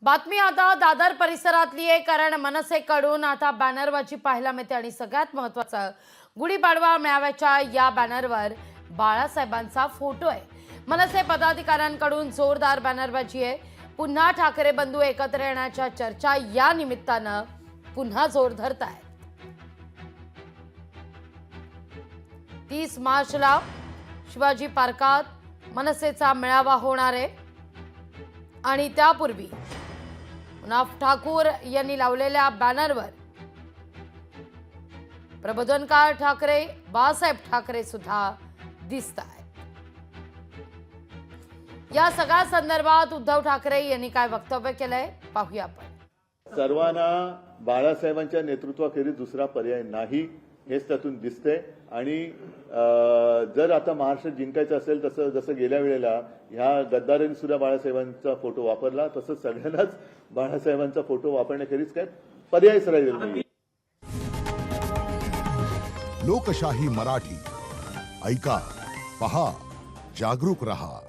बातमी आता दादर परिसरातली आहे, कारण मनसेकडून आता बॅनरबाजी पाहायला मिळते आणि सगळ्यात महत्त्वाचं गुढीपाडवा मेळाव्याच्या या बॅनरवर बाळासाहेबांचा फोटो आहे। मनसे पदाधिकाऱ्यांकडून जोरदार बॅनरबाजी आहे। पुन्हा ठाकरे बंधू एकत्र येण्याच्या चर्चा या निमित्तानं पुन्हा जोर धरत आहेत। 30 मार्चला शिवाजी पार्कात मनसेचा मेळावा होणार आहे आणि त्यापूर्वी मुनाफ ठाकूर यांनी लावलेल्या बॅनरवर प्रबोधनकार ठाकरे, बाळासाहेब ठाकरे सुद्धा दिसतात। या सगळ्या संदर्भात उद्धव ठाकरे यांनी काय वक्तव्य केलंय पाहूया आपण। सर्वांना बाळासाहेबांच्या नेतृत्वाखेरीज दुसरा पर्याय नाही हेच त्यातून दिसते। आणि जर आता महाराष्ट्र जिंकायचं असेल तसं जसं गेल्या वेळेला ह्या गद्दारांनी सुद्धा बाळासाहेबांचा फोटो वापरला, तसं सगळ्यांनाच बाळासाहेबांचा फोटो वापरण्याखेरीज काय पर्यायच राहिलेला नाही। लोकशाही मराठी ऐका, पहा, जागरूक रहा।